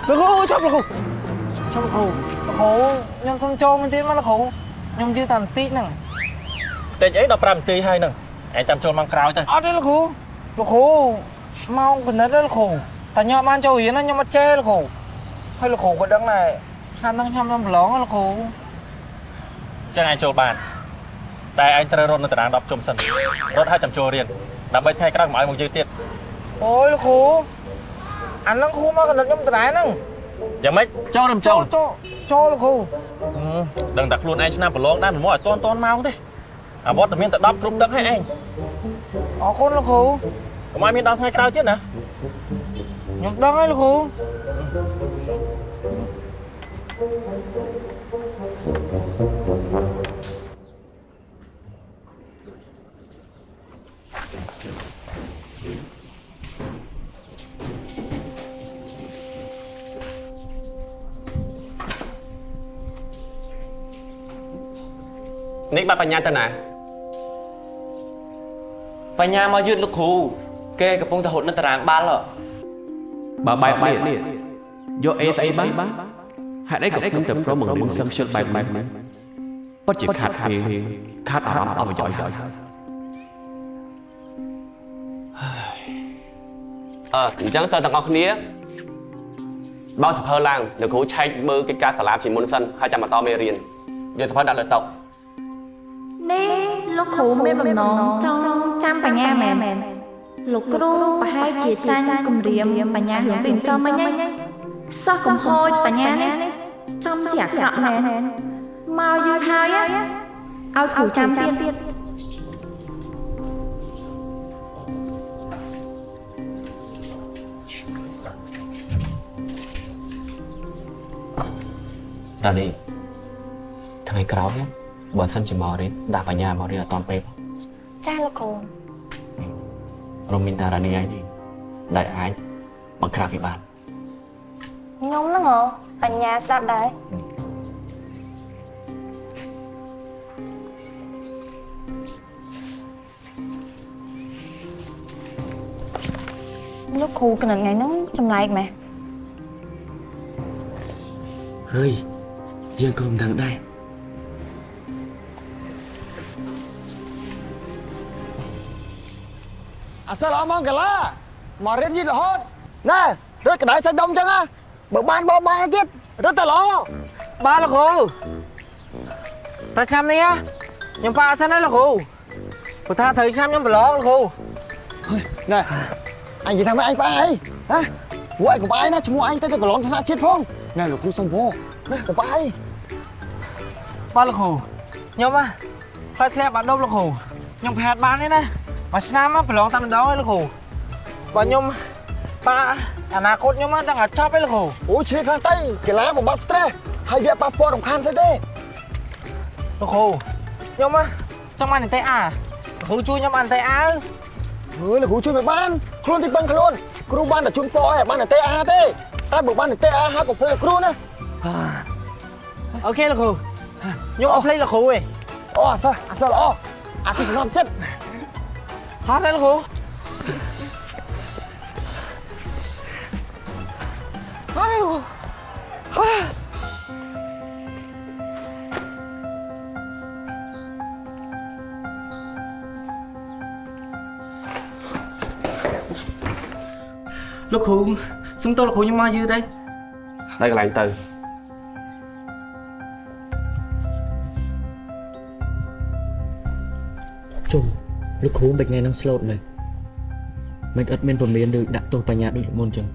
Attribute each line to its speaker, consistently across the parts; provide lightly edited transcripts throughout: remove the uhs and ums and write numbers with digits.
Speaker 1: លោកគ្រូចាប់លោកគ្រូខ្ញុំសុំចូលមួយទៀតមកលោកគ្រូខ្ញុំជឿតែបន្តិចហ្នឹង
Speaker 2: តែអី15នាទីហើយហ្នឹងឯងចាំចូលមកក្រោយទៅ
Speaker 1: អត់ទេលោកគ្រូម៉ោងកណិតលោកគ្រូតែខ្ញុំបានចូលរៀនខ្ញុំអត់ចេះលោកគ្រូហើយលោកគ្រូក៏ដឹងដែរឆ្នាំហ្នឹងខ្ញុំប្រឡងលោកគ្រូ
Speaker 2: ចឹងឯងចូលបានតែឯងត្រូវរត់នៅតារាង10ជុំសិនរត់ឲ្យចាំចូលរៀនដើម្បីថ្ងៃក្រោយមកឲ្យមកយឺតទៀត
Speaker 1: អូយលោកគ្រូអាហ្នឹងគ្រូមកកណិតខ្ញុំតារាហ្នឹង
Speaker 2: យ៉ាងម៉េចចូលឬមិនចូល
Speaker 1: ចូលលោកគ្រូ
Speaker 2: ដឹងតែខ្លួនឯងឆ្នាំប្រឡងដែរមិនមកឲ្យតន់ម៉ោងទេអាវត្តតែមានតែ10គ្រប់ទឹកហើយឯង
Speaker 1: អរគុណលោកគ្រូ
Speaker 2: កុំឲ្យមានដល់ថ្ងៃក្រោយទៀតណា
Speaker 1: ខ្ញុំដឹងហើយលោកគ្រូ
Speaker 3: នេះបាត់បញ្ញាទៅណា
Speaker 4: បញ្ញាមកយឺតលោកគ្រូគេកំពុងតែហត់នៅតារាងបាល់
Speaker 5: បើបែបនេះយកអេស្អីបានហេតុអីក៏ខ្ញុំទៅប្រមបង្រៀនសឹងជិលបែបនេះពិតជាខាត់ពេលខាត់អារម្មណ៍អបយហើយ
Speaker 3: អញ្ចឹងសិស្សទាំងអស់គ្នាបើសភើឡើងលោកគ្រូឆែកមើលកិច្ចការសាលាជាមុនសិនហើយចាំបន្តមេរៀនយកសភើដាក់លើតុ
Speaker 6: នេះលោកគ្រូមានបំណងចង់ចាំបញ្ញាមែនលោកគ្រូប្រហែលជាចាញ់គម្រាមបញ្ញារឿងទីផ្សារមិញហ្នឹងសិស្សកំហូចបញ្ញានេះចំជាអាក្រក់មែនមកយឺតហើយឲ្យគ្រូចាំទៀត
Speaker 5: ដល់នេះថ្ងៃក្រោយបើសិនជាមករៀនដាក់បញ្ញាមករៀនអត់តាន់ពេល
Speaker 6: ចាលោកគ្រូ
Speaker 5: រំមានតារានីឯងនេះដែលអាចបង្ក្រាបវាបាន
Speaker 6: ខ្ញុំហ្នឹងបញ្ញាស្ដាប់ដែរលោកគ្រូកណិតថ្ងៃហ្នឹងចម្លែកម៉េះ
Speaker 5: ហើយយើងក៏មិនដឹងដែរ
Speaker 1: អាសាឡម៉ងកាឡាមករៀនយីរហូតណែរត់កដៃសាច់ដុំចឹងណាបើបានបបងទៀតរត់ទៅល្អបានលោកគ្រូតែឆ្នាំនេះខ្ញុំប៉ាសិនណាលោកគ្រូព្រោះថាត្រូវឆ្នាំខ្ញុំប្រឡងលោកគ្រូណែអញនិយាយថាម៉េចអញប៉ាអីហ៎ពួកឯងកុំអីណាឈ្មោះអញទៅប្រឡងថ្នាក់ជាតិផងណែលោកគ្រូសុំពោណាកុំអីបាទលោកគ្រូខ្ញុំផ្លែធ្លាក់បាត់ដប់លោកគ្រូខ្ញុំប្រហែលបានទេណាមួយឆ្នាំប្រឡងតែម្ដងឯងលោកគ្រូបើខ្ញុំប៉ាអនាគតខ្ញុំដឹងតែចប់ឯងលោកគ្រូអូឈឺខ្លាំងទៅកីឡាបំបត្តិ stress ហើយវាប៉ះពាល់រំខានស្អីទេលោកគ្រូខ្ញុំចង់បានអន្តេអាលោកគ្រូជួយខ្ញុំបានអន្តេអាលោកគ្រូជួយមិនបានខ្លួនទីពឹងខ្លួនគ្រូបានតែជូនពរឲ្យបានអន្តេអាទេតែបើបានអន្តេអាហើយកុំភ្លេចគ្រូណាអូខេលោកគ្រូខ្ញុំអត់ភ្លេចលោកគ្រូទេអូអាសាល្អអាស៊ីខ្ញុំចិត្តហត់ទេលោកគ្រូហត់ទេលោកគ្រូហត់លោកគ្រូសុំទោសលោកគ្រូខ្ញុំមកយឺតទេ
Speaker 3: ដល់កន្លែងទៅ
Speaker 5: ជុំលោកគ្រូមិនថ្ងៃនឹងស្លូតមែនមិនអត់មានពមៀនឬដាក់ទោសបញ្ញាដូចមុនចឹង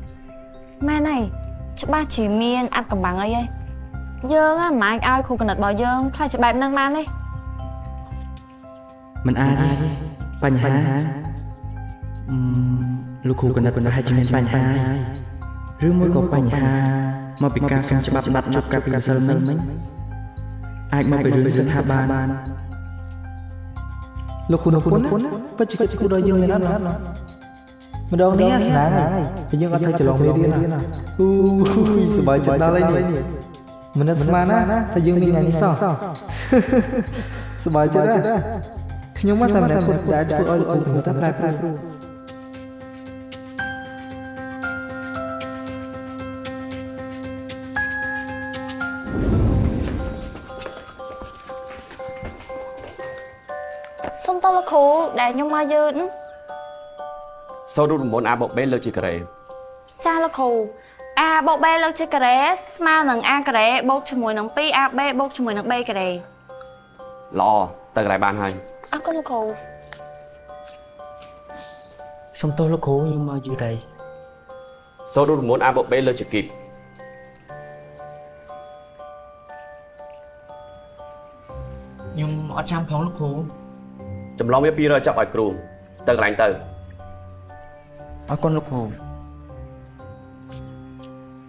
Speaker 6: មែនហើយច្បាស់ជាមានអត់កំបាំងអីហ៎យើងមិនអាចឲ្យគ្រូកណិតរបស់យើងខ្លាចជាបែបហ្នឹងបានទេ
Speaker 5: មិនអាចទេបញ្ហាលោកគ្រូកណិតប្រហែលជាមានបញ្ហាឬមួយក៏បញ្ហាមកពីការសុំច្បាប់បាត់ជប់កាលពីម្សិលមិញអាចមកពីរឿងស្ថាប័ន
Speaker 1: លោកគ្រូនពុនពិតជាគូដល់យើងមែនអត់ម្ដងនេះស្នាហើយតែយើងអត់ធ្វើច្រឡំមេរៀនអូយសប្បាយចិត្តដល់ហើយនេះមិននឹកស្មានណាថាយើងមានថ្ងៃនេះសោះសប្បាយចិត្តណាខ្ញុំមកតែម្នាក់គាត់ដែលធ្វើឲ្យលោកគ្រូទៅប្រែប្រួល
Speaker 6: ដែលខ្ញុំមកយឺត
Speaker 5: សូរូប9 A បូក B លើកជាការ៉េ
Speaker 6: ចាលោកគ្រូ A បូក B លើកជាការ៉េស្មើនឹង A ការ៉េបូកជាមួយនឹង 2AB បូកជាមួយនឹង B ការ៉េ
Speaker 5: ល្អទៅកន្លែងបានហើយ
Speaker 6: អរគុណលោកគ្រូ
Speaker 4: សុំទោសលោកគ្រូខ្ញុំមកយឺតហើយ
Speaker 5: សូរូប9 A បូក B លើកជាគីប
Speaker 4: ខ្ញុំអត់ចាំផងលោកគ្រូ
Speaker 5: ចម្លងវា200ចាប់ឲ្យគ្រូទៅកន្លែងទៅ
Speaker 4: អរគុណលោកគ្រូ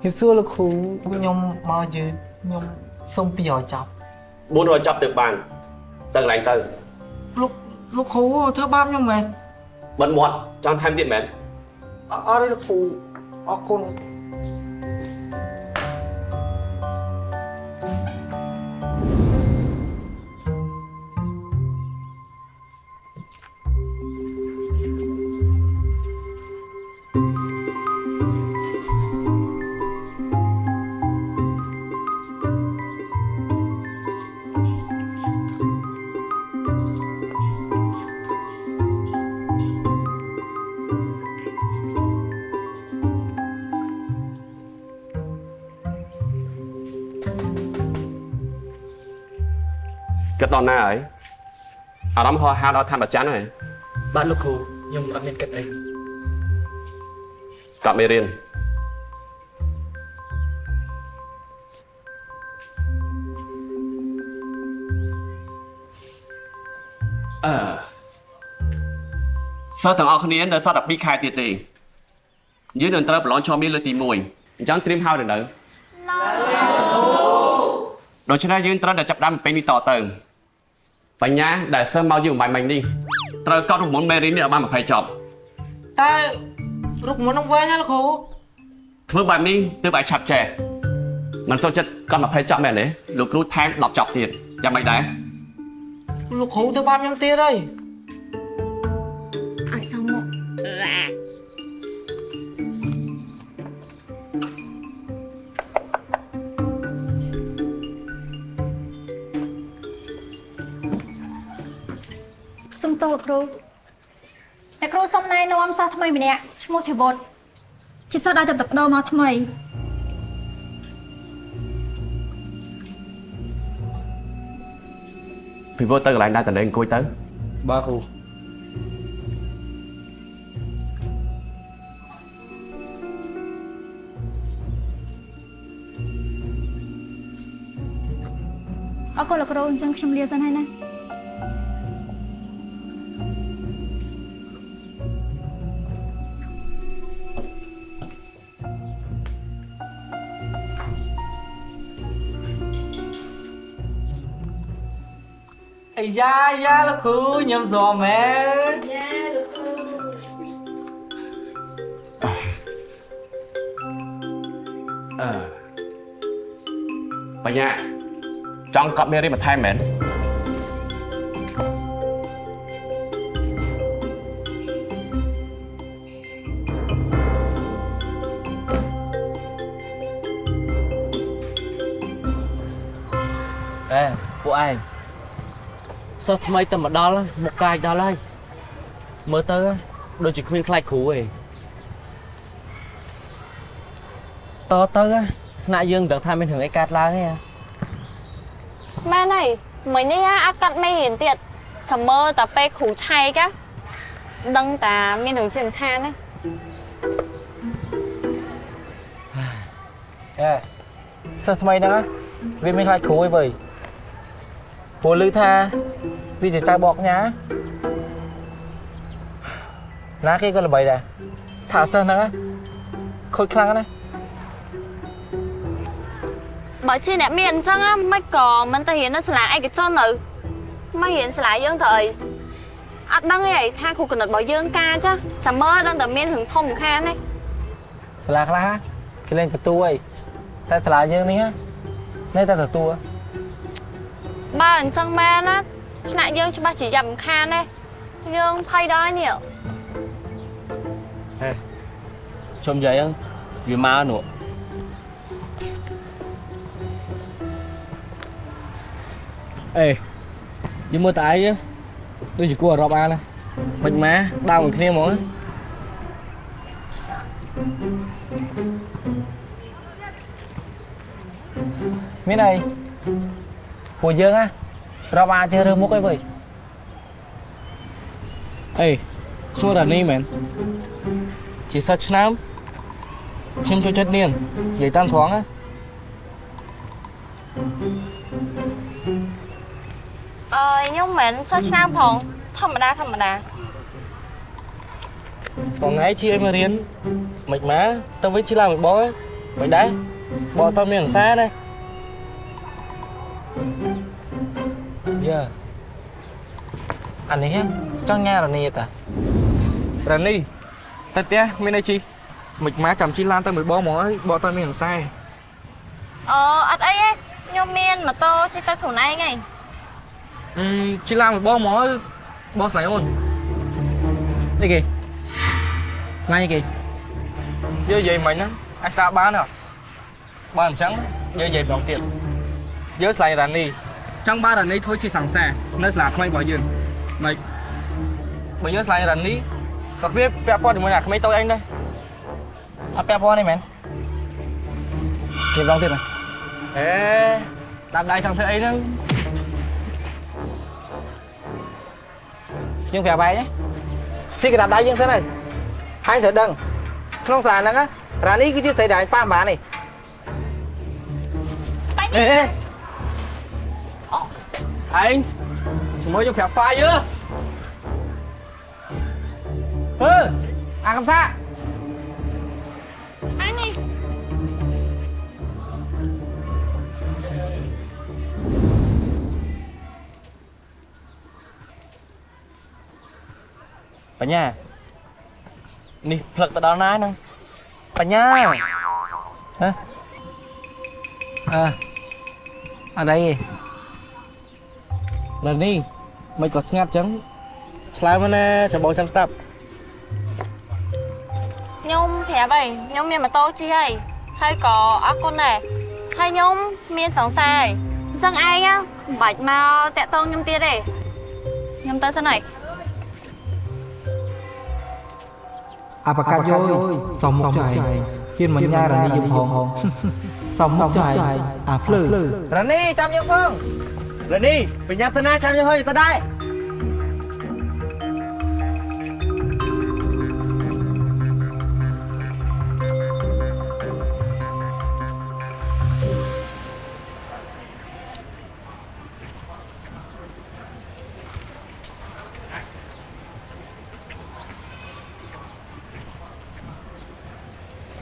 Speaker 1: ជិះសួរលោកគ្រូខ្ញុំមកយឺតខ្ញុំសុំ200ចាប់
Speaker 5: 400ចាប់ទៅបានទៅកន្លែងទៅ
Speaker 1: លោកគ្រូធ្វើបាបខ្ញុំមែន
Speaker 5: បិទមាត់ចង់ថែមទៀតមែន
Speaker 1: អរទេលោកគ្រូអរគុណ
Speaker 5: គិតដល់ណាហើយអារម្មណ៍ហោះហើរដល់ឋានប្រច័នហើយ
Speaker 4: បាទលោកគ្រូខ្ញុំអត់មានគិតអី
Speaker 5: កប់មេរៀនសិស្សទាំងអស់គ្នានៅសល់តែ2ខែទៀតទេយើងនឹងត្រូវប្រឡងជាប់មានលើកទី1អញ្ចឹងត្រៀមហៅទៅនៅដូច្នេះយើងត្រូវតែចាប់ផ្ដើមពីនេះតទៅបញ្ញាដែលសិស្សមកយើងបំបញ្ញនេះត្រូវកត់រំមុនមេរៀននេះឲ្យបាន20ចប់
Speaker 1: តែរូបមន្តនឹងវែងណាលោកគ្រូ
Speaker 5: ធ្វើបែបនេះទើបអាចឆាប់ចេះមិនសូវចិត្តកត់20ចប់មែនទេលោកគ្រូថែម10ចប់ទៀតយ៉ាងម៉េចដែរ
Speaker 1: លោកគ្រូធ្វើបាបខ្ញុំទៀតហើយ
Speaker 6: ឲ្យសមមក
Speaker 7: សុំទោសលោកគ្រូអ្នកគ្រូសុំណែនាំសិស្សថ្មីម្នាក់ឈ្មោះធីវុតជាសិស្សដែលទៅបដូរមកថ្មី
Speaker 5: ពីវត្តទៅកន្លែងដើរតលេងអង្គុយទៅ
Speaker 4: បាទគ្រូ
Speaker 7: អរគុណលោកគ្រូអញ្ចឹងខ្ញុំលាសិនហើយណា
Speaker 1: អាយ៉ាលោកគ្រូខ្ញុំសរមែន
Speaker 5: បញ្ញាចង់កត់មេរៀនបន្ថែមមែន
Speaker 4: អេពួកឯងសិស្សថ្មីតែមកដល់មកកាយដល់ហើយមើលទៅដូចជាគ្មានខ្លាចគ្រូទេតទៅថ្នាក់យើងដឹងថាមានរឿងអីកើតឡើងទេ
Speaker 6: មែនហើយមិញនេះអត់កាត់មេរៀនទៀតតែមើលតែពេលគ្រូឆែកដឹងតែមានរឿងជាសំខាន់ណា
Speaker 1: សិស្សថ្មីហ្នឹងវាមិនខ្លាចគ្រូទេបើព្រោះឮថាវាជាចៅបកញ៉ាណាគេក៏ល្បីដែរថាសិស្សហ្នឹងខូចខ្លាំងណាស់
Speaker 6: បើជាអ្នកមានអញ្ចឹងមិនក៏មិនទៅរៀននៅសាលាឯកជននៅមករៀនសាលាយើងទៅអីអត់ដឹងអីថាគ្រូកណិតរបស់យើងការចាចាំមើលដឹងតែមានរឿងធំខានទេ
Speaker 1: សាលាខ្លះគេលេងទទួលអីតែសាលាយើងនេះនៅតែទទួល
Speaker 6: បើអញ្ចឹងមែនណាថ្នាក់យើងច្បាស់ជាយ៉ាងខានទេយើងភ័យដល់នេះ
Speaker 4: ជុំនិយាយវាមកនោះអេយើងមើលតែឯងដូចជាគួរអារម្មណ៍អានណា Mình má, đau một kia mỗi. Miếng này. Của dương á. Ra ba chơi rơ mốc ấy vậy. Ê, xua đàn đi mẹn. Chỉ sạch nám. Chim cho chất niên. Vậy tan thoáng á.
Speaker 6: Nhưng mà saoឆ្នាំផងធម្មតា
Speaker 4: Còn ngày chị em mà riêng mạch má tao với chị làm một bó ấy vậy đấy bó tao miệng xa đây giờ anh ấy hết trong nhà là nè ta Rani tao té bên đây chị mạch má chồng chị lan tao mới bó mối bó tao miệng sai
Speaker 6: អត់អីទេខ្ញុំមានម៉ូតូជិះទៅខ្លួនឯងហី
Speaker 4: chị làm một bó mối bó sấy ôn đây kì ngay kì dưa vậy mình á anh sao bán à bán trắng dưa vậy bằng tiền dưa sấy đàn đi trong ba đàn đi thôi chỉ sẵn sàng nơi là không bỏ dừng mày bây giờ sấy đàn đi có biết pep po thì mới là mấy tôi anh đây pep po này mẹ kịp bằng tiền này ê đạp đai chẳng thấy ấy nữa nhưng phải bay nhé xí cái đạp đáy dương thế này hai thợ đằng không sàn nữa á ra ní cứ chia sẻ đại ba má này ê anh mới cho phép phai chưa không xa
Speaker 6: anh đi
Speaker 4: bà nha nè phật đó nái nè bà nha hả ở đây lần đi mày có ngắt trắng slide mà nè cho bóng trăm step
Speaker 6: ខ្ញុំប្រាប់ហើយខ្ញុំមានម៉ូតូជិះហើយក៏អរគុណដែរហើយខ្ញុំមានសង្សារអញ្ចឹងឯងមិនបាច់មកតាក់ទងខ្ញុំទៀតទេខ្ញុំទៅសិនហើយ
Speaker 8: bà ca dôi xong một chạy hiên mình nha là đi dùm hồn xong một chạy plư
Speaker 4: Rani chăm nhau không Rani bị nhắm tên ai chăm nhau hơi ta đây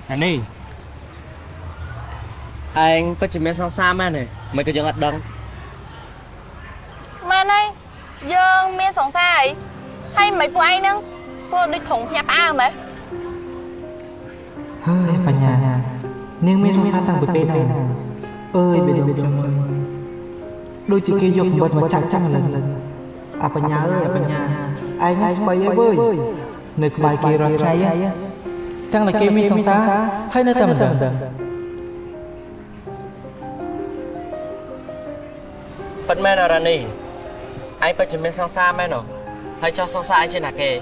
Speaker 4: Rani anh có chỉ mấy sao xa mà này mấy cái dân ắt đông
Speaker 6: មែនហើយយើងមានសង្សារហើយមិនពួកឯងហ្នឹងពួកដូចធំញាប់ផ្អើមហ៎
Speaker 8: hơi bà nhà nhưng mấy xong xa tăng với bên này ơi bên đồng trong ơi đôi chị kia vô bật mà chắc chắn lần bà nhà ơi bà nhà anh bay ấy vơi nơi bài kia rồi thay á chẳng là kia mi xong xa hay nơi tầm tầm
Speaker 4: Phần men là Rani anh phải chỉ mấy sao xa men rồi hay cho sao xa anh trên là kề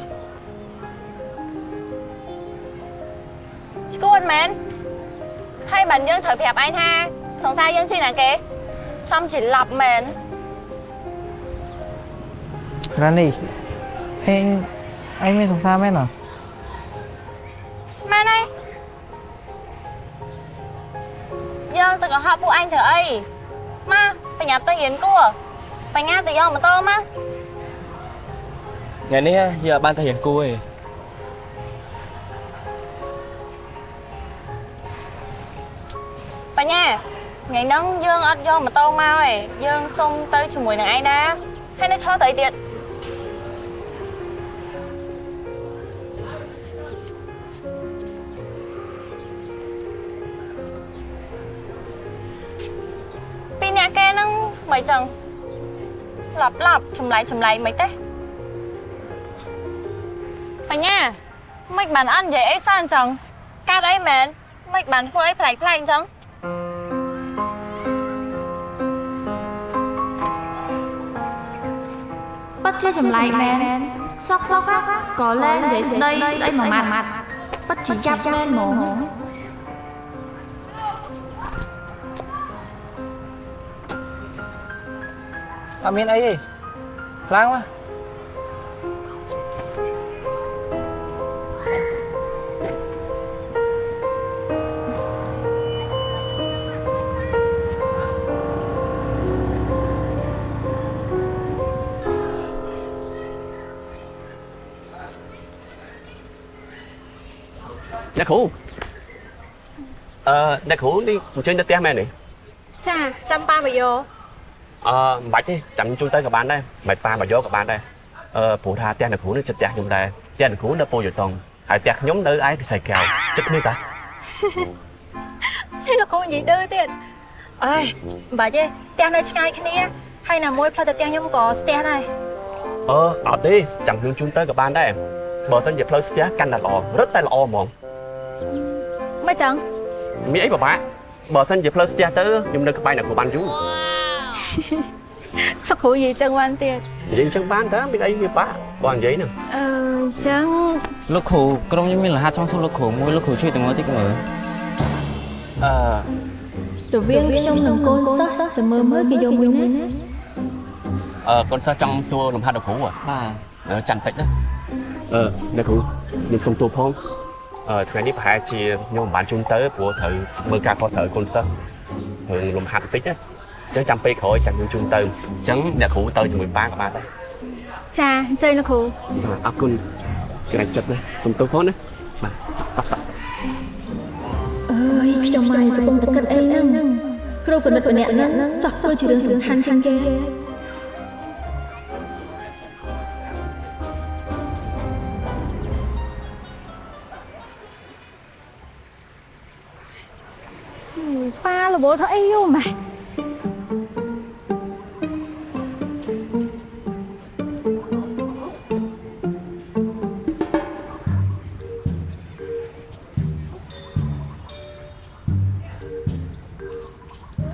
Speaker 6: ឈួតមែនហើយបានយើងត្រូវប្រាប់ឯងថាសង្សារយើងជិះណាគេចំច្រឡប់មែន
Speaker 4: Rani anh mới sao xa men rồi
Speaker 6: មែនហើយយើងទៅកុហកពួកឯងធ្វើអីមកបញ្ញាប់ទៅរៀនគួរបញ្ញាទៅយកម៉ូតូមក
Speaker 4: ngày nay giờ ban thể hiện cô ấy
Speaker 6: បញ្ញាថ្ងៃហ្នឹងយើងអត់យកម៉ូតូមកទេយើងសុំទៅជាមួយនឹងឯងដែរហើយនៅឈរទៅទៀតពីអ្នកគេហ្នឹងមិនចឹងឡប់ចម្លែកមិនទេបញ្ញាមិនបានអត់និយាយអីសោះអញ្ចឹងកាត់អីមែនមិនបានធ្វើអីប្លែកអញ្ចឹង
Speaker 7: bất chế chầm lại mẹ
Speaker 6: Sóc á, có lên giấy đây dãy mà mặt. Bất chỉ chắp lên mổ.
Speaker 4: Miền ấy lang quá.
Speaker 3: Nè khủ nè khủ đi chơi tới té mẹ này
Speaker 7: ចាចាំប៉ាមកយក
Speaker 3: មិនបាច់ទេចាំជួយទៅក៏បានដែរមិនប៉ាមកយកក៏បានដែរព្រោះថាផ្ទះអ្នកគ្រូនេះចិត្តផ្ទះខ្ញុំដែរផ្ទះអ្នកគ្រូនៅពោធិ៍យតងហើយផ្ទះខ្ញុំនៅឯពិសីកែវចិត្តគ្នាតា
Speaker 7: នេះលោកគ្រូនិយាយឌឺទៀតអើយមិនបាច់ទេផ្ទះនៅឆ្ងាយគ្នាហើយណាមួយផ្លូវទៅផ្ទះខ្ញុំក៏ស្ទះដែរ
Speaker 3: អត់ទេចាំខ្ញុំជូនទៅក៏បានដែរបើសិនជាផ្លូវស្ទះកាន់តែល្អរឹតតែល្អហ្មង
Speaker 7: មិនចឹង
Speaker 3: មានអីពិបាកបើសិនជាផ្លូវស្ទះទៅខ្ញុំនៅក្បែរអ្នកគ្រូបានយូរ
Speaker 7: លោកគ្រូនិយាយចឹងបានទៀត
Speaker 3: និយាយចឹងបានតើមានអីវាបាក់បើនិយាយហ្នឹង
Speaker 7: ចឹង
Speaker 4: Lúc khổក្រុមខ្ញុំមានរហ័សចង់សួរលោកគ្រូមួយលោកគ្រូជួយទៅមើលតិចមើល
Speaker 7: រវាងខ្ញុំនិងកូនសិស្សចាំមើលគេយកមួយណា
Speaker 3: កូនសិស្សចង់សួរលំហាត់លោកគ្រូចាំតិចណាអ្នកគ្រូខ្ញុំសុំទោសផងថ្ងៃនេះប្រហែលជាខ្ញុំមិនបានជូនទៅព្រោះត្រូវមើលការខុសត្រូវកូនសិស្សរឿងលំហាត់តិចណាអញ្ចឹងចាំពេលក្រោយចាំខ្ញុំជូនទៅអញ្ចឹងអ្នកគ្រូទៅជាមួយប៉ាក៏បានដែរ
Speaker 7: ចាអញ្ជើញលោកគ្រូ
Speaker 3: អរគុណក្រែងចិត្តណាសុំទោសផងណាបាទ
Speaker 7: អើយខ្ញុំម៉ៃកំពុងតែគិតអីហ្នឹងគ្រូគណិតម្នាក់ហ្នឹងសោះគឺជារឿងសំខាន់ជាងគេប៉ារវល់ធ្វើអីយូរម៉េច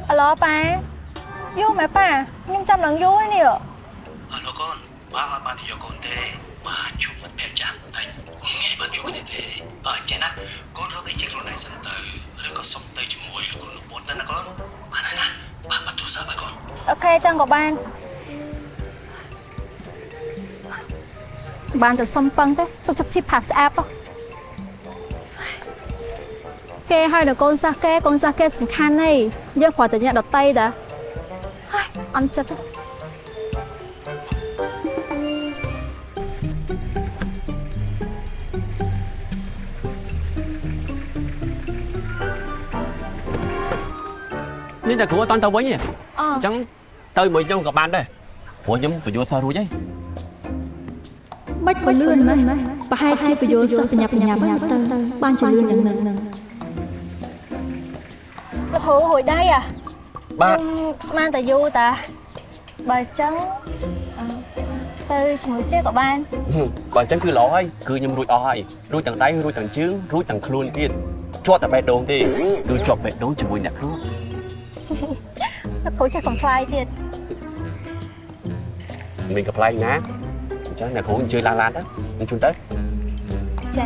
Speaker 7: Alo ba Vô mẹ ba Nhưng chăm lần vô ấy nè
Speaker 9: Alo con Ba con ba thì vô con thế Ba chụp một bẹp chạm Thành Nghe ba chụp cái thế Cái nè Con rốt cái chiếc lô này sẵn từ Rồi con sống tay chụp mũi Con lục bốn tấn nè con Ba này nè Ba bắt thủ sao ba con
Speaker 7: Ok chăng có ban Ban từ xong phân thế Xong chắc chip pass app đó Kê hai là con ra kê sẵn khăn này Nhưng khỏi tự nhận đọt tay đã Ăn chất đó
Speaker 3: នេះតែគ្រូអត់តន់ទៅវិញទេអញ្ចឹងទៅមួយខ្ញុំក៏បានដែរព្រោះខ្ញុំបញ្យល់សិស្សរួចហើយ
Speaker 7: Bách có lươn này Và hai chia bây giờ sao phải nhập tới Ban chỉ lươnอย่างนั้น លោកគ្រូហួយដៃខ្ញុំស្មានតែយូរតាបើអញ្ចឹងទៅជាមួយគ្នាក៏បាន
Speaker 3: បើអញ្ចឹងគឺល្អហើយគឺខ្ញុំរួចអស់ហើយរួចទាំងដៃរួចទាំងជើងរួចទាំងខ្លួនទៀតជាប់តែបេះដូងទេគឺជាប់បេះដូងជាមួយអ្នកគ្រូ
Speaker 7: លោកគ្រូចេះកំ pl ាយទៀត
Speaker 3: មានកំ pl ាយណាអញ្ចឹងអ្នកគ្រូអញ្ជើញឡើងឡានទៅខ្ញុំជូនទៅ
Speaker 7: ចា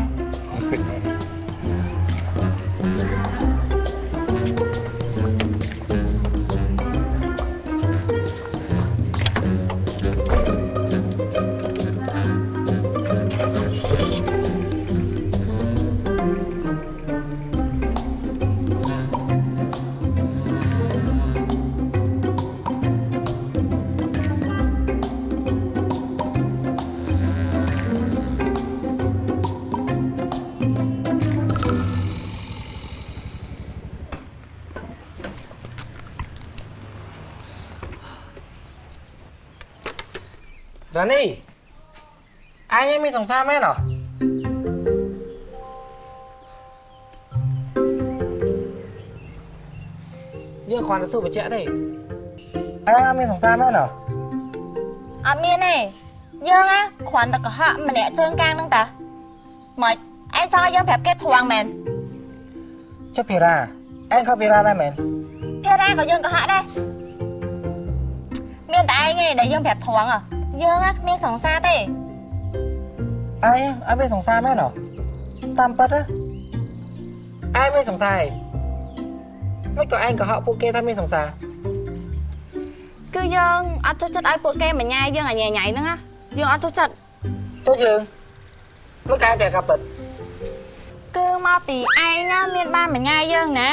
Speaker 4: Rani Anh em mình sống xa mẹ nào Dương khoan nó sụp với trẻ đây Anh em mình sống xa mẹ nào
Speaker 6: Miên này Dương á khoản ta có họ mà nẹ trơn cang nâng ta Mà anh cho Dương phép kết thoảng mẹn
Speaker 4: Cho Pira Anh không Pira đây mẹn
Speaker 6: Thế ra có Dương có họ đây Miên tại anh ấy để Dương phép thoảng Dương á miên sống xa đây
Speaker 4: ai biết sòng xa mẹ nào tam bật á ai biết sòng xa mấy có anh có họ poke tham biết sòng xa
Speaker 6: គឺយើងអត់ចូលចិត្តឲ្យពួកគេមកញ៉ាយយើងឲ្យញ៉ៃញ៉ៃហ្នឹងណាយើងអត់ចូលចិត្ត
Speaker 4: ចូលយើងមើលកាយតែកាប់បិទ
Speaker 6: គឺមកពីឯងណាមានបានមកញ៉ាយយើងណា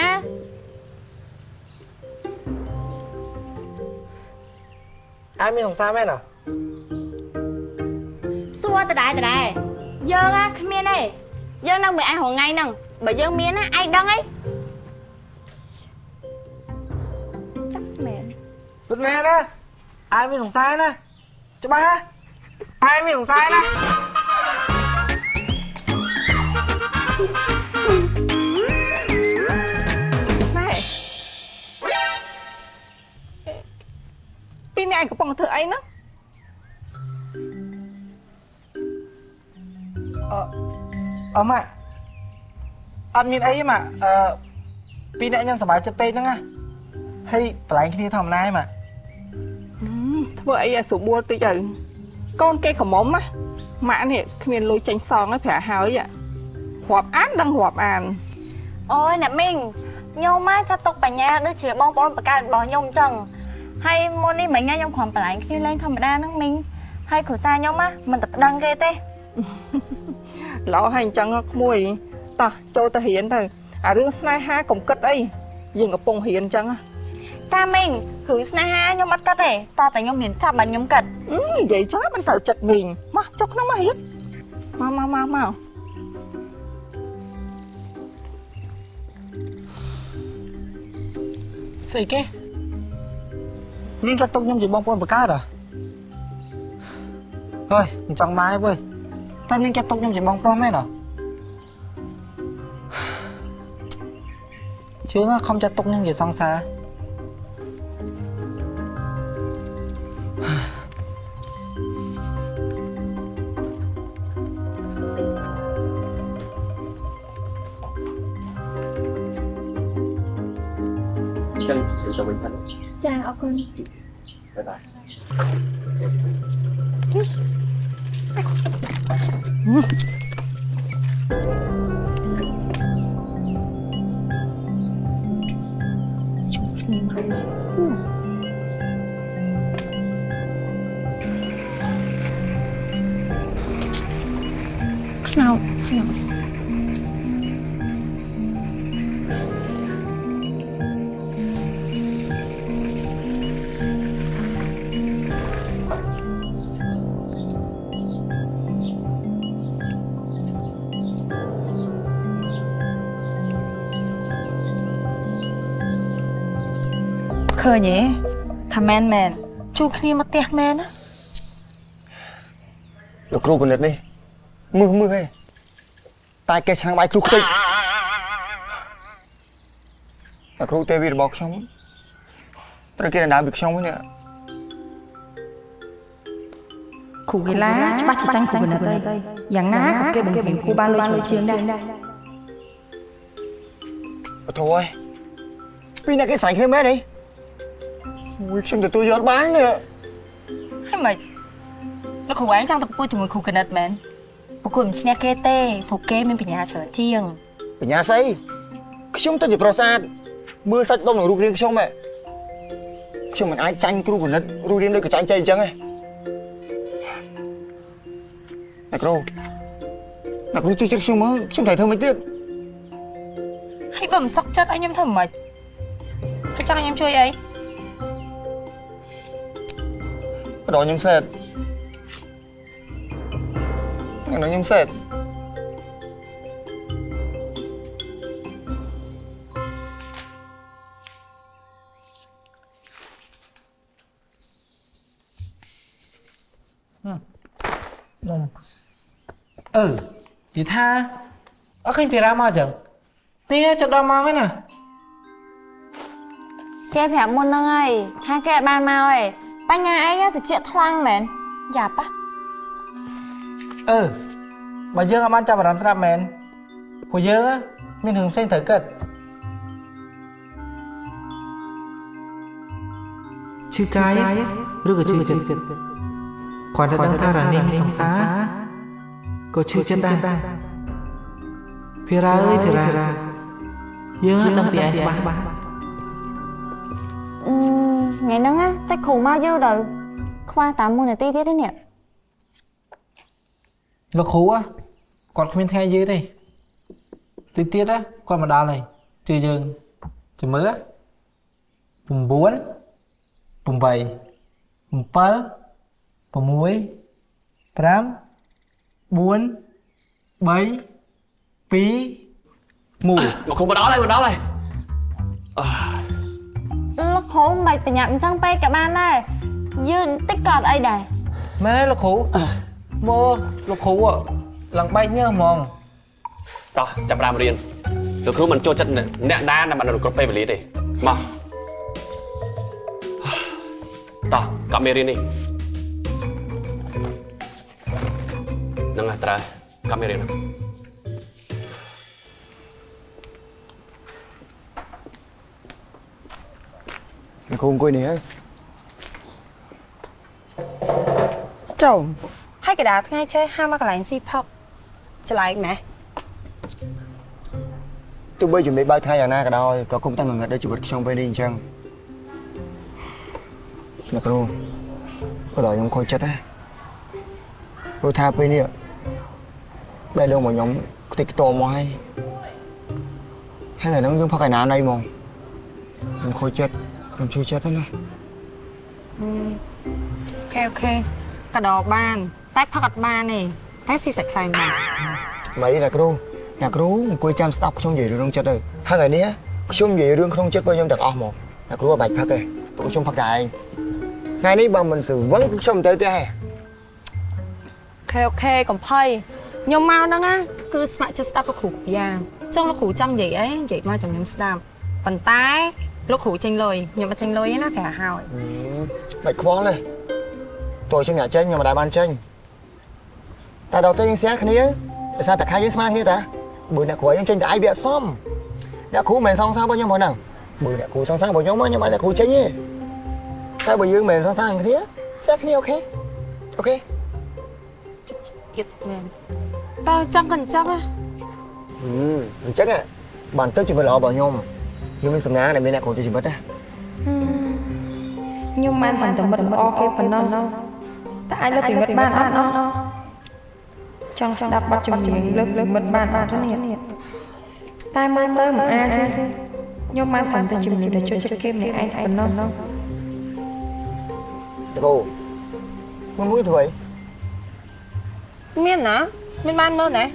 Speaker 4: ai biết sòng xa mẹ nào
Speaker 6: សួរតដែរយើងណាគ្មានទេយើងនៅមួយឯងរងថ្ងៃហ្នឹងបើយើងមានណាឯងដឹងអីចាប់មែន
Speaker 4: bật mẹ đó ai biết sòng xa nè cho ba ai biết sòng xa nè mẹ pin này anh có bằng thợ ấy nữa mà anh nhìn ấy mà pin này nhân sờ bài chất pin nữa à hay phải khi thầm nay mà vợ ấy số bua tới giờ con cây khổng móng á mã này khi lôi tránh son á phải hào ấy ạ họp án đang họp án
Speaker 6: អូយអ្នកមីងខ្ញុំមកចាត់ទុកបញ្ញាដូចជាបងប្អូនបការបស់ខ្ញុំអញ្ចឹងហើយមុននេះមិញខ្ញុំគ្រាន់បន្លែងគ្នាលេងធម្មតាហ្នឹងមីងហើយគ្រួសារខ្ញុំណាមិនតែប្តឹងគេទេ
Speaker 4: lão hành trắng mùi ta châu ta hiến thôi à đương snai ha cũng cất ấy dừng ở bông hiến trắng
Speaker 6: ចាមីងរឿងស្នេហាខ្ញុំអត់កាត់ទេតតែខ្ញុំមានចាប់បានខ្ញុំកាត់
Speaker 4: vậy chắc mình phải chặt mình mà chọc nó mà hiến mau xì cái liên các tông nhâm chỉ bông bông bạc cát à thôi mình chẳng mai với ta liên các tông nhâm chỉ bông bông mấy nào chứ không cho tông nhâm gì xong xa
Speaker 3: chân cho mình thật
Speaker 7: ចាអរគុណ
Speaker 3: bye bye
Speaker 7: ខ្នោត
Speaker 10: ឃើញទេថាមែនជួលគ្នាមកផ្ទះមែនណា
Speaker 1: លោកគ្រូគណិតនេះមើលហេតែគេឆ្នាំងបាយគ្រូខ្ទេចលោកគ្រូទេវីរបស់ខ្ញុំត្រូវគេដណ្ដើមពីខ្ញុំវិញ
Speaker 10: គ្រូកីឡាច្បាស់ជាចាញ់គ្រូគណិតហើយយ៉ាងណាក៏គេបង្រៀនគ្រូបានលុយច្រើនជាងដែរ
Speaker 1: អូធូអើយពីអ្នកគេស្រែកគ្នាមែនទេមួយខ្ញុំទទួលយកបានទេ
Speaker 10: ហើយមិនលោកគ្រូឯងចង់ទៅប្រកួតជាមួយគ្រូគណិតមែនប្រកួតមិនឈ្នះគេទេព្រោះគេមានបញ្ញាច្រើនជាង
Speaker 1: បញ្ញាស្អីខ្ញុំទៅជាប្រសាទមើលសាច់ដុំនឹងរូបរាងខ្ញុំហ៎ខ្ញុំមិនអាចចាញ់គ្រូគណិតរូបរាងដូចកចាញ់ចៃអញ្ចឹងទេអ្នកគ្រូជួយចិត្តខ្ញុំមើលខ្ញុំត្រូវធ្វើមិនទៀត
Speaker 10: ហើយបើមិនសក់ចិត្តឲ្យខ្ញុំធ្វើមិនហើយចង់ឲ្យខ្ញុំជួយអី
Speaker 1: ក៏ដល់ខ្ញុំសេតខ្ញុំសេត
Speaker 4: thì tha ở khinh phía ra mà chẳng tia chợt đau mau ấy nè
Speaker 6: គេប្រាប់មុនហ្នឹងហើយថាគេអត់បានមកទេបញ្ញាឯងទៅជាខ្លាំងមែនយ៉ាប៉ះ
Speaker 4: mà dương ở ban chào vào đám sạp mền của dương á miền hướng xanh thở cật
Speaker 8: ឈឺកាយឬក៏ឈឺចិត្តគាត់តែដឹងថារ៉ានេះមានសង្សារ ក៏ឈឺចិត្តដែរភារាអើយភារាយើងដឹងពីឯងច្បាស់
Speaker 6: ngày nắng á tách khổ mau dư rồi khoa 8 môn là tí tiết đấy nè
Speaker 8: លោកគ្រូគាត់គ្មានថ្ងៃយឺទេទីទៀតគាត់មកដល់ហើយជឿយើងចាំមើល 9 8 7 6 5 4 3 2 1
Speaker 3: Một khung mà đó đây
Speaker 6: nó khổ mày phải nhậm trăng pe cả ban này dư tích cọt ấy đây
Speaker 8: មែនទេលោកគ្រូមកលោកគ្រូឡើងបែកញើហ្មង
Speaker 3: Tao chậm ra mà điên Được cứ mình cho chân nẹ đá là bạn được có phê về lý đi Mà Tao cầm mê riêng đi Nâng này ta ra cầm mê riêng
Speaker 1: Mày không quên nè
Speaker 10: Chồng hai cái đá ngay chơi hai mà cái lạnh xì phọc trở lại mẹ
Speaker 1: tôi bây chuẩn bị 3 tháng na cả đôi có cũng tăng ngừng để chụp trong bên đi chăng nè cô có đòi nhóm khôi chất á rồi tha bên đi đây đâu mà nhóm tích to mà hay là nó giống phát cái ná đây mà nhóm khôi chất nhóm chui chất đó nè
Speaker 10: ok cả đồ ban tách phát gặt ban này tách xì sạch khai mà
Speaker 1: mấy là cô nhà cô quay chăm stop trong gì rương chất đây hai ngày ní trong gì rương không chất bao nhiêu đặc ỏm một là cô bạch phát đây tụi trong phát đại ngày ní bằng mình xử vẫn trong tới thế
Speaker 10: ok còn phơi nhưng mau đó á cứ smart cho stop lúc khủ già trong lúc khủ chăm gì ấy vậy mà chồng nhóm stop bàn tay lúc khủ tranh lồi nhưng mà tranh lồi ấy nó cả hào
Speaker 1: bạch khó này tôi trong nhà tranh nhưng mà đại ban tranh ta đầu tiên xét cái ní tại sao phải khai với smart như ta bữa nãy của em tranh tại ai bị xong đã cú mền xong sao bao nhiêu món nào bữa nãy cú xong sao bao nhiêu món nhưng mà lại cú tranh nhỉ ta bây giờ mền xong sao cái ní xét cái ní ok ok
Speaker 10: tao chắc cần chắc á
Speaker 1: chắc à bản tới chuyện lọ bảo nhôm nhưng mình sầm ná này bên này còn chuyện bất á
Speaker 10: nhưng mà anh thầm mình ok phần đâu tại ai lớp bị mất ban ăn nó trong đạp bắt chùm miệng lớp mất ban ăn thế này tai mới tới một a thôi nhưng mà anh thầm tới chùm miệng để cho chất kem này anh phần đâu
Speaker 1: cô muốn mũi thôi
Speaker 10: miên hả miên ban nữa nè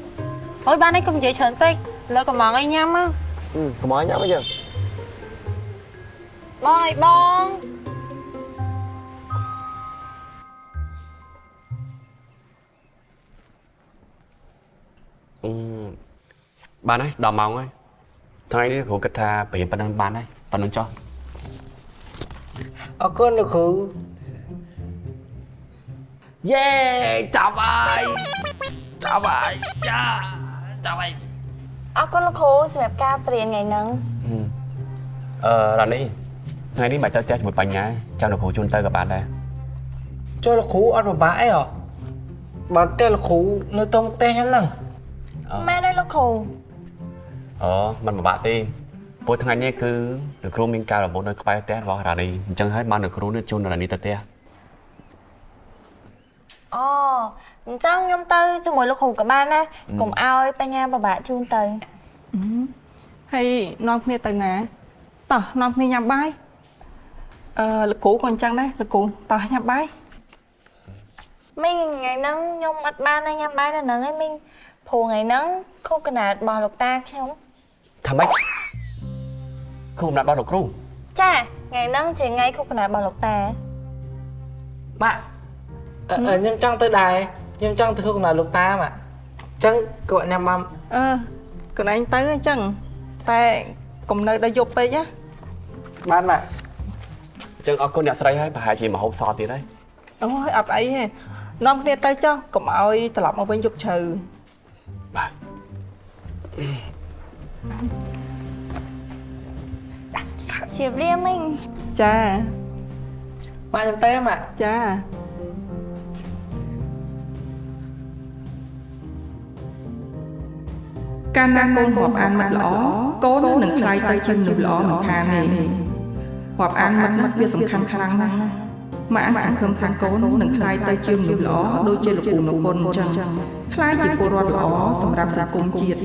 Speaker 10: ôi ban ấy không dễ chấn pe lỡ còn món anh nhắm á
Speaker 1: có món nhắm bây giờ
Speaker 10: bơi bong
Speaker 3: Bạn ấy, đò mong ấy Thằng ấy đi của kịch tha bị bạn nâng bạn ấy Bạn nâng cho
Speaker 8: con được khử
Speaker 3: Yeah, chào bài Chào bài yeah. Chào bài
Speaker 6: con nó khổ sẽ đẹp ca tiền ngày nắng
Speaker 3: Rồi đi Thằng ấy đi mày tới chết một bánh nhá Chào được hữu chôn tới gặp bạn đây
Speaker 8: cho là khủ ăn vào bãi à bà tên là khủ nơi tông tên nhắm nằng
Speaker 6: mẹ đây là khổ
Speaker 3: mình mà bạn đi Bố thằng ấy nhé cứ được rô minh cao là bố nơi có bài tết vào ra đi Chẳng hết bạn được rô nơi chôn là đi tới tết
Speaker 6: chắc nhóm tư cho mỗi lúc khổ cả ban đây cùng ao ba nha bà bạn chung tới
Speaker 10: hay non kia từ nè tao non kia nhắm bái lực cũ còn chăng đấy lực cũ tao nhắm bái
Speaker 6: mình ngày nắng nhung mặt ban đây nha bái là nắng ấy mình phù ngày nắng không cần là bò lục ta không
Speaker 3: Thằng mấy Không đặt bao được rô
Speaker 6: chà ngày nắng chỉ ngay không cần là bò lục ta
Speaker 8: bạn nhưng trong tới đài nhưng trong thì không là lục ta mà chẳng gọi nhằm băm
Speaker 10: còn anh tới chẳng tại cùng nơi đã dục đây nhá
Speaker 8: bạn mà
Speaker 3: Chẳng ở con nhà sợi ấy bà hai chị mà hộp sò thì đấy
Speaker 10: ôi ập ấy non kia tới cho cùng ơi tao lọc ở bên dục trừ
Speaker 3: Bà
Speaker 6: chiều riêng mình
Speaker 10: cha
Speaker 8: bạn nhầm tay mà
Speaker 10: cha
Speaker 11: កាលណាកូនរាប់អានមិត្តល្អកូននឹងខ្លាយទៅជាមនុស្សល្អមិនខានទេរាប់អានមិត្តនោះវាសំខាន់ខ្លាំងណាស់ម៉ាក់សង្ឃឹមថាកូននឹងខ្លាយទៅជាមនុស្សល្អដូចជាលោកពូនពុនអញ្ចឹងខ្លាយជាពលរដ្ឋល្អសម្រាប់សង្គមជាតិ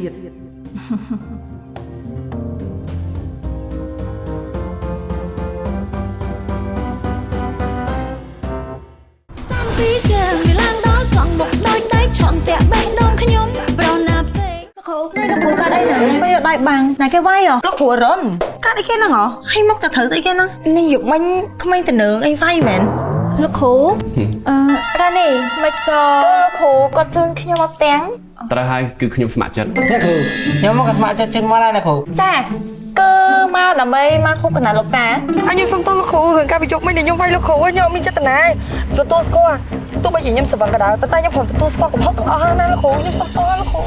Speaker 7: ពីជាវាឡើងដល់សងមុខដូចដៃឆំតាក់បេះដូងខ្ញុំប្រណាប់ផ្សេងគ្រូនេះលោកគ្រូកាត់អីហ្នឹងពេលដៃបាំងណាគេវាយលោកគ្រូរនកាត់អីគេហ្នឹងហ៎ឲ្យមកតែត្រូវស្អីគេហ្នឹងនេះយកមិញក្មេងតនើងអីវាយមែនលោកគ្រូរ៉ានីមិនក៏លោកគ្រូគាត់ជូនខ្ញុំមកផ្ទាំង
Speaker 5: ត្រូវហើយគឺខ្ញុំស្ម័គ្រចិត្ត
Speaker 4: អ្នកគ្រូខ្ញុំមកស្ម័គ្រចិត្តជិនមកដែរណាគ្រូ
Speaker 6: ចាគឺមកដើម្បីមកខុសកណ្ដាលលោកតា
Speaker 10: អញខ្ញុំសុំទោសលោកគ្រូរឿងការប្រយុទ្ធមិញដែលខ្ញុំវាយលោកគ្រូខ្ញុំមានចេតនាទទួលស្គាល់ទោះបីជាខ្ញុំស្រវឹងក៏ដោយប៉ុន្តែខ្ញុំព្រមទទួលស្គាល់កំហុសទាំងអស់ហើយណាលោកគ្រូខ្ញុំសុំទោសលោកគ្រូ